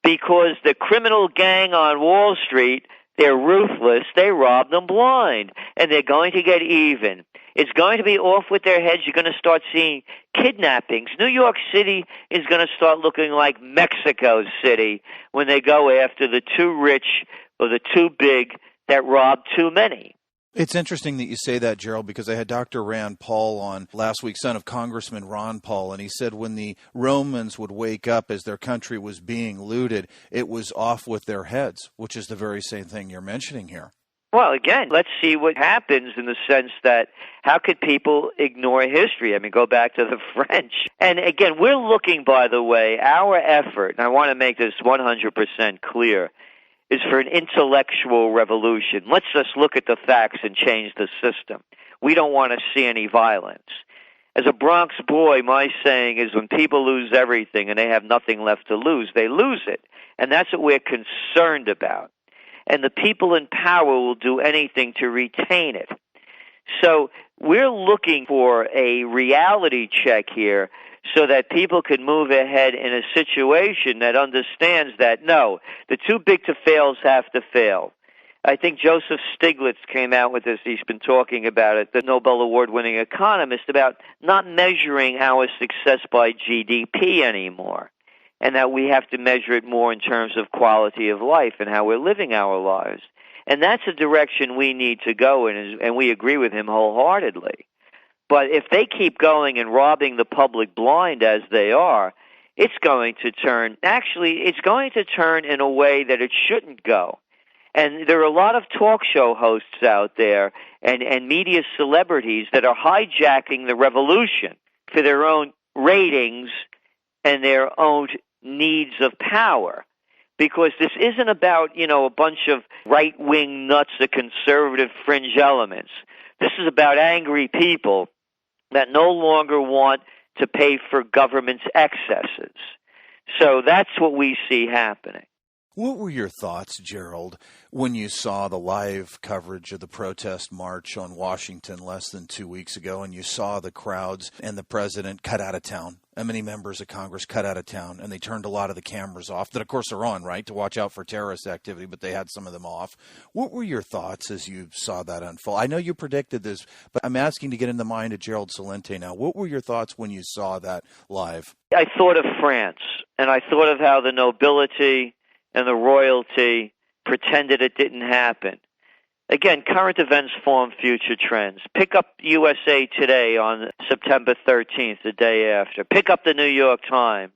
because the criminal gang on Wall Street, they're ruthless, they rob them blind, and they're going to get even. It's going to be off with their heads. You're going to start seeing kidnappings. New York City is going to start looking like Mexico City when they go after the too rich or the too big that rob too many. It's interesting that you say that, Gerald, because I had Dr. Rand Paul on last week, son of Congressman Ron Paul, and he said when the Romans would wake up as their country was being looted, it was off with their heads, which is the very same thing you're mentioning here. Well, again, let's see what happens in the sense that how could people ignore history? I mean, go back to the French. And again, we're looking, by the way, our effort, and I want to make this 100% clear, is for an intellectual revolution. Let's just look at the facts and change the system. We don't want to see any violence. As a Bronx boy, my saying is when people lose everything and they have nothing left to lose, they lose it. And that's what we're concerned about. And the people in power will do anything to retain it. So we're looking for a reality check here so that people can move ahead in a situation that understands that, no, the too big to fails have to fail. I think Joseph Stiglitz came out with this. He's been talking about it, the Nobel Award-winning economist, about not measuring our success by GDP anymore, and that we have to measure it more in terms of quality of life and how we're living our lives. And that's a direction we need to go in, and we agree with him wholeheartedly. But if they keep going and robbing the public blind as they are, it's going to turn, it's going to turn in a way that it shouldn't go. And there are a lot of talk show hosts out there and media celebrities that are hijacking the revolution for their own ratings and their own needs of power. Because this isn't about, a bunch of right-wing nuts or conservative fringe elements. This is about angry people that no longer want to pay for government's excesses. So that's what we see happening. What were your thoughts, Gerald, when you saw the live coverage of the protest march on Washington less than 2 weeks ago, and you saw the crowds and the president cut out of town, and many members of Congress cut out of town, and they turned a lot of the cameras off that, of course, are on, right, to watch out for terrorist activity, but they had some of them off. What were your thoughts as you saw that unfold? I know you predicted this, but I'm asking to get in the mind of Gerald Celente now. What were your thoughts when you saw that live? I thought of France, and I thought of how the nobility and the royalty pretended it didn't happen. Again, current events form future trends. Pick up USA Today on September 13th, the day after. Pick up the New York Times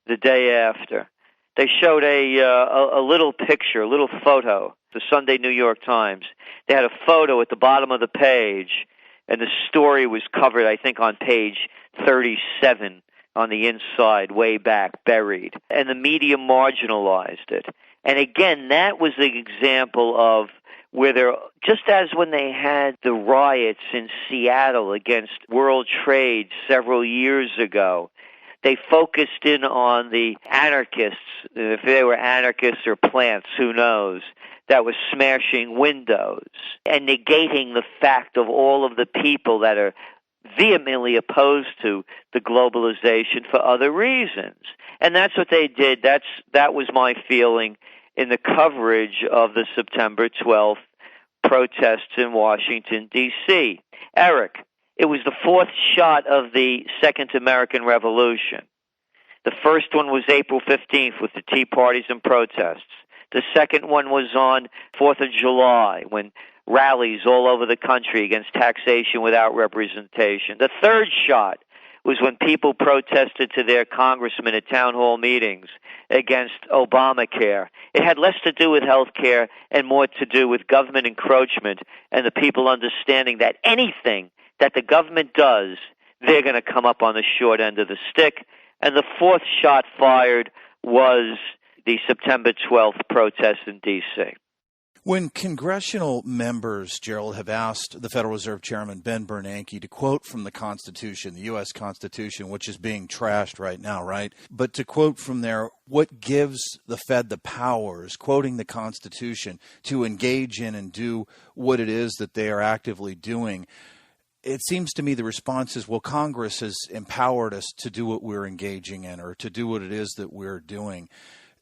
the day after. They showed a little picture, a little photo, the Sunday New York Times. They had a photo at the bottom of the page, and the story was covered, I think, on page 37. On the inside, way back, buried. And the media marginalized it. And again, that was the example of where there, just as when they had the riots in Seattle against World Trade several years ago, they focused in on the anarchists, if they were anarchists or plants, who knows, that was smashing windows and negating the fact of all of the people that are vehemently opposed to the globalization for other reasons. And that's what they did. That was my feeling in the coverage of the September 12th protests in Washington, D.C. Eric, it was the fourth shot of the Second American Revolution. The first one was April 15th with the Tea Parties and protests. The second one was on 4th of July when rallies all over the country against taxation without representation. The third shot was when people protested to their congressmen at town hall meetings against Obamacare. It had less to do with health care and more to do with government encroachment and the people understanding that anything that the government does, they're going to come up on the short end of the stick. And the fourth shot fired was the September 12th protests in D.C. When congressional members, Gerald, have asked the Federal Reserve Chairman Ben Bernanke to quote from the Constitution, the U.S. Constitution, which is being trashed right now, right? But to quote from there, what gives the Fed the powers, quoting the Constitution, to engage in and do what it is that they are actively doing, it seems to me the response is, well, Congress has empowered us to do what we're engaging in or to do what it is that we're doing.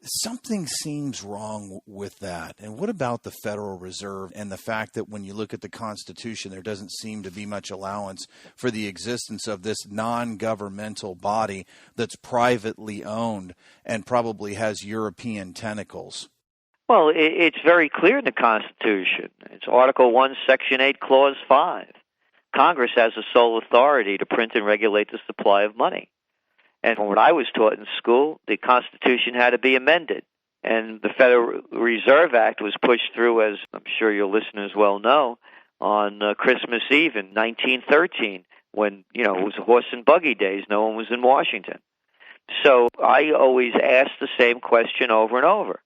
Something seems wrong with that. And what about the Federal Reserve and the fact that when you look at the Constitution, there doesn't seem to be much allowance for the existence of this non-governmental body that's privately owned and probably has European tentacles? Well, it's very clear in the Constitution. It's Article 1, Section 8, Clause 5. Congress has the sole authority to print and regulate the supply of money. And from what I was taught in school, the Constitution had to be amended. And the Federal Reserve Act was pushed through, as I'm sure your listeners well know, on Christmas Eve in 1913, when, it was horse and buggy days. No one was in Washington. So I always ask the same question over and over.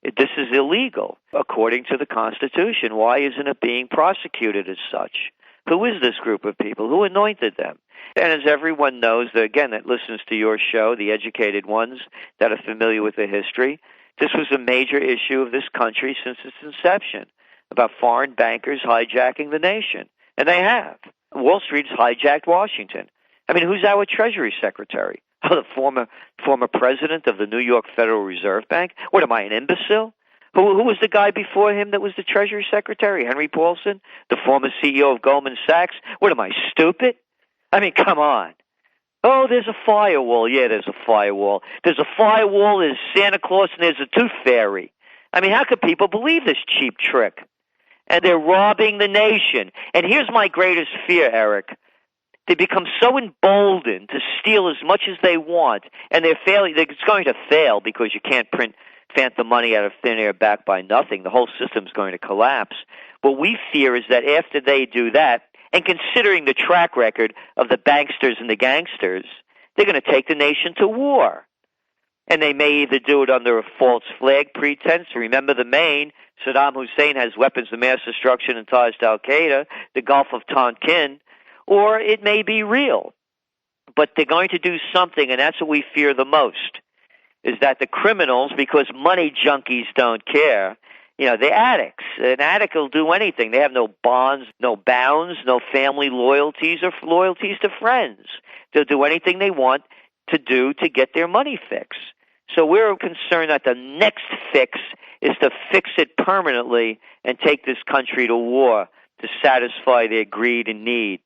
This is illegal, according to the Constitution. Why isn't it being prosecuted as such? Who is this group of people? Who anointed them? And as everyone knows, that listens to your show, the educated ones that are familiar with the history, this was a major issue of this country since its inception, about foreign bankers hijacking the nation. And they have. Wall Street's hijacked Washington. I mean, who's our Treasury Secretary? Oh, the former president of the New York Federal Reserve Bank? What, am I, an imbecile? Who was the guy before him that was the Treasury Secretary? Henry Paulson, the former CEO of Goldman Sachs? What, am I, stupid? I mean, come on. Oh, there's a firewall. Yeah, there's a firewall. There's a firewall, there's Santa Claus, and there's a tooth fairy. I mean, how could people believe this cheap trick? And they're robbing the nation. And here's my greatest fear, Eric. They become so emboldened to steal as much as they want, and they're failing. It's going to fail because you can't print phantom money out of thin air backed by nothing. The whole system's going to collapse. What we fear is that after they do that, and considering the track record of the banksters and the gangsters, they're going to take the nation to war. And they may either do it under a false flag pretense. Remember the Maine, Saddam Hussein has weapons of mass destruction and ties to Al-Qaeda, the Gulf of Tonkin, or it may be real. But they're going to do something, and that's what we fear the most, is that the criminals, because money junkies don't care, the addicts. An addict will do anything. They have no bonds, no bounds, no family loyalties or loyalties to friends. They'll do anything they want to do to get their money fix. So we're concerned that the next fix is to fix it permanently and take this country to war to satisfy their greed and need.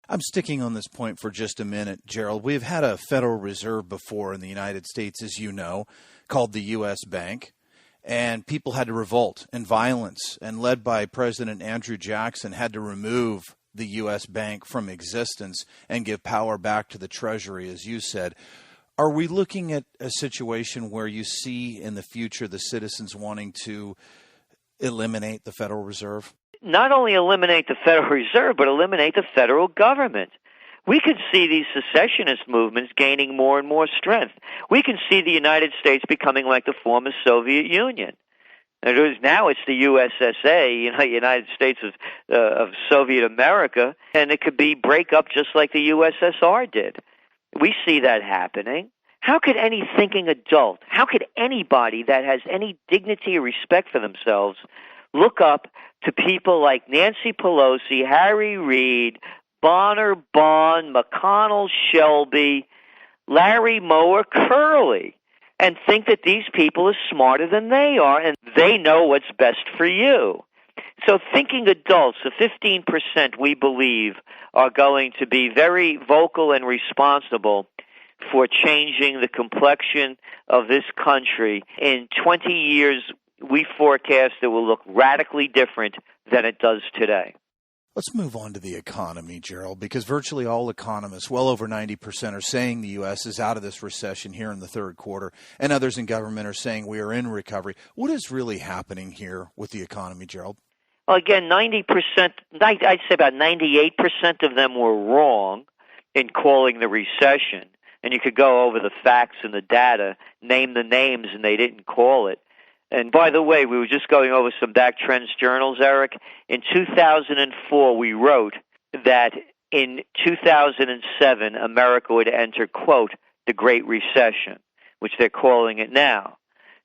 I'm sticking on this point for just a minute, Gerald. We've had a Federal Reserve before in the United States, as you know, called the U.S. Bank. And people had to revolt and violence, and led by President Andrew Jackson, had to remove the U.S. Bank from existence and give power back to the Treasury, as you said. Are we looking at a situation where you see in the future the citizens wanting to eliminate the Federal Reserve? Not only eliminate the Federal Reserve, but eliminate the federal government. We could see these secessionist movements gaining more and more strength. We can see the United States becoming like the former Soviet Union. Now it's the USSA, United States of Soviet America, and it could be break up just like the USSR did. We see that happening. How could any thinking adult, how could anybody that has any dignity or respect for themselves look up to people like Nancy Pelosi, Harry Reid, Bonner Bond, McConnell Shelby, Larry Moore Curley, and think that these people are smarter than they are and they know what's best for you? So thinking adults, the 15% we believe are going to be very vocal and responsible for changing the complexion of this country. In 20 years, we forecast it will look radically different than it does today. Let's move on to the economy, Gerald, because virtually all economists, well over 90%, are saying the U.S. is out of this recession here in the third quarter, and others in government are saying we are in recovery. What is really happening here with the economy, Gerald? Well, again, 90%, I'd say about 98% of them were wrong in calling the recession. And you could go over the facts and the data, name the names, and they didn't call it. And by the way, we were just going over some back trends journals, Eric. In 2004, we wrote that in 2007, America would enter, quote, the Great Recession, which they're calling it now.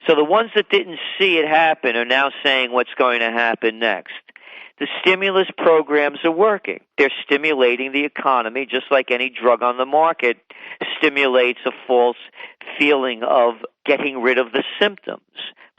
So the ones that didn't see it happen are now saying what's going to happen next. the stimulus programs are working. They're stimulating the economy just like any drug on the market stimulates a false feeling of getting rid of the symptoms.